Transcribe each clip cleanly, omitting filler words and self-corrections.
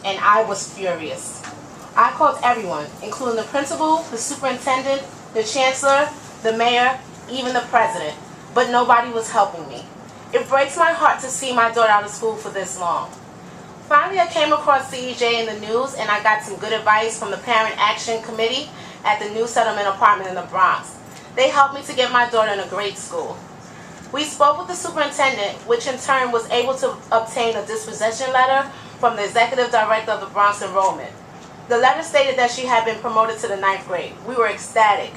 and I was furious. I called everyone, including the principal, the superintendent, the chancellor, the mayor, even the president, but nobody was helping me. It breaks my heart to see my daughter out of school for this long. Finally, I came across CEJ in the news, and I got some good advice from the Parent Action Committee at the New Settlement Apartment in the Bronx. They helped me to get my daughter in a great school. We spoke with the superintendent, which in turn was able to obtain a disposition letter from the executive director of the Bronx Enrollment. The letter stated that she had been promoted to the 9th grade. We were ecstatic,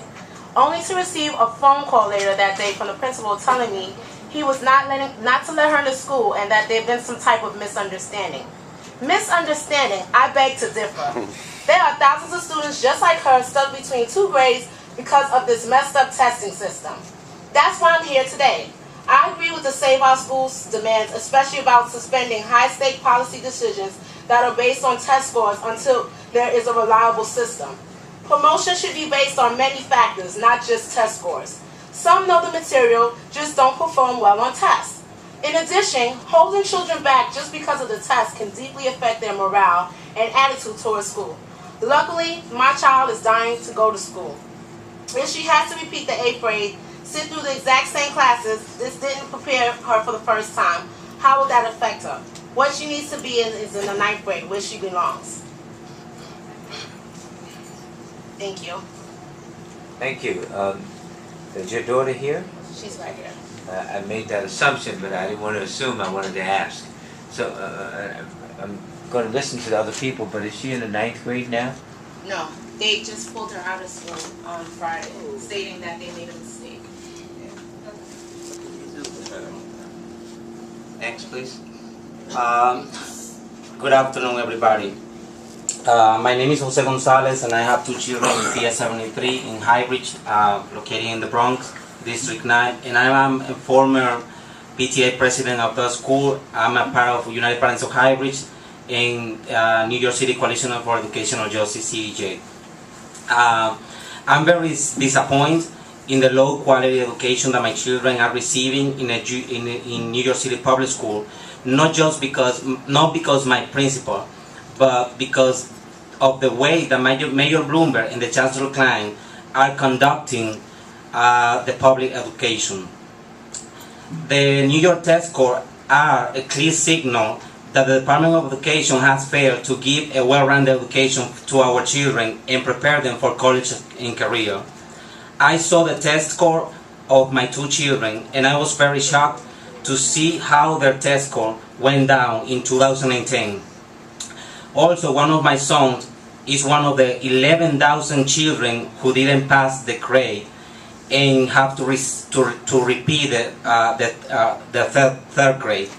only to receive a phone call later that day from the principal telling me he was not to let her into school and that there had been some type of misunderstanding. Misunderstanding? I beg to differ. There are thousands of students just like her stuck between 2 grades because of this messed up testing system. That's why I'm here today. I agree with the Save Our Schools demands, especially about suspending high-stake policy decisions that are based on test scores until there is a reliable system. Promotion should be based on many factors, not just test scores. Some know the material, just don't perform well on tests. In addition, holding children back just because of the test can deeply affect their morale and attitude towards school. Luckily, my child is dying to go to school. If she has to repeat the 8th grade, sit through the exact same classes, this didn't prepare her for the first time, how will that affect her? What she needs to be in is in the 9th grade, where she belongs. Thank you. Thank you. Is your daughter here? She's right here. I made that assumption, but I didn't want to assume. I wanted to ask. So I'm going to listen to the other people, but is she in the 9th grade now? No, they just pulled her out of school on Friday, stating that they made a mistake. Next, please. Good afternoon, everybody. My name is Jose Gonzalez, and I have 2 children in PS73 in Highbridge, located in the Bronx, District 9, and I am a former PTA president of the school. I'm a part of United Parents of Highbridge in New York City Coalition for Educational Justice, CEJ. I'm very disappointed in the low quality education that my children are receiving in New York City Public School, not because my principal, but because of the way that Mayor Bloomberg and the Chancellor Klein are conducting the public education. The New York test scores are a clear signal that the Department of Education has failed to give a well-rounded education to our children and prepare them for college and career. I saw the test score of my 2 children, and I was very shocked to see how their test score went down in 2010. Also, one of my sons is one of the 11,000 children who didn't pass the grade and have to repeat the third grade.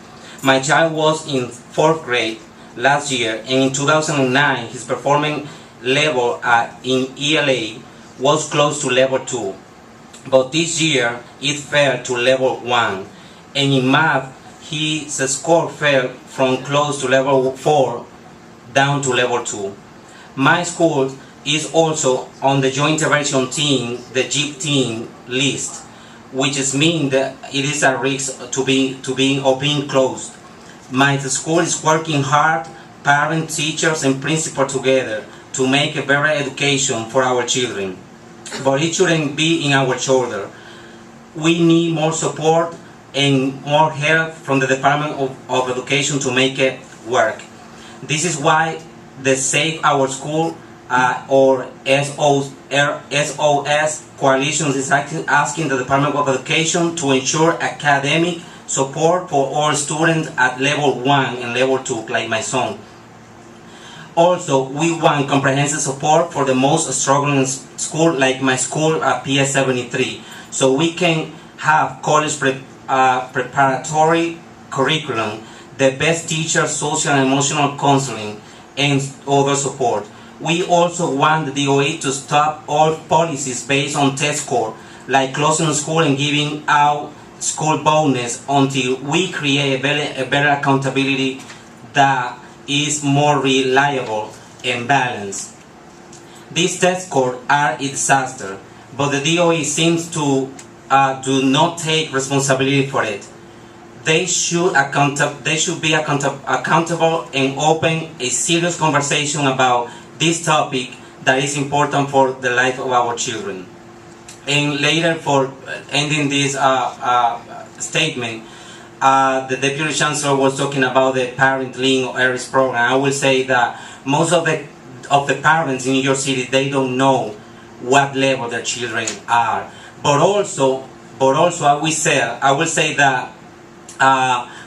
My child was in 4th grade last year, and in 2009 his performing level in ELA was close to level 2, but this year it fell to level 1, and in math his score fell from close to level 4 down to level 2. My school is also on the joint intervention team, the JIP team list, which means that it is a risk to being closed. My school is working hard, parents, teachers, and principals together to make a better education for our children, but it shouldn't be in our shoulder. We need more support and more help from the Department of Education to make it work. This is why the Save Our School or SOS Coalition is asking the Department of Education to ensure academic support for all students at level 1 and level 2, like my son. Also, we want comprehensive support for the most struggling school, like my school at PS73, so we can have college preparatory curriculum, the best teachers, social and emotional counseling, and other support. We also want the DOE to stop all policies based on test score, like closing school and giving out school bonus, until we create a better accountability that is more reliable and balanced. These test scores are a disaster, but the DOE seems to do not take responsibility for it. they should be accountable and open a serious conversation about this topic that is important for the life of our children. And later, for ending this statement, the Deputy Chancellor was talking about the Parent Link or ERIS program. I will say that most of the parents in New York City, they don't know what level their children are. But also I will say that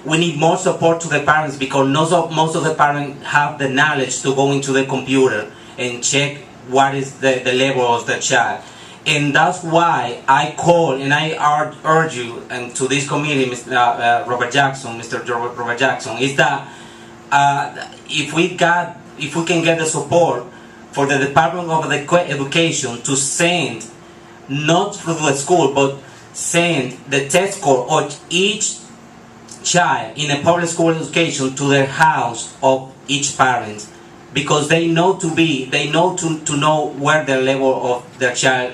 we need more support to the parents, because most of the parents have the knowledge to go into the computer and check what is the level of the child. And that's why I call and I urge you and to this committee, Mr. Robert Jackson, is that if we can get the support for the Department of Education to send, not through the school, but send the test score of each child in a public school education to the house of each parent, because they know to know where the level of their child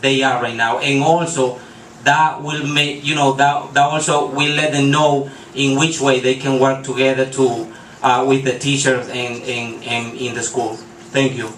they are right now, and also that will make that also will let them know in which way they can work together to with the teachers and in the school. Thank you.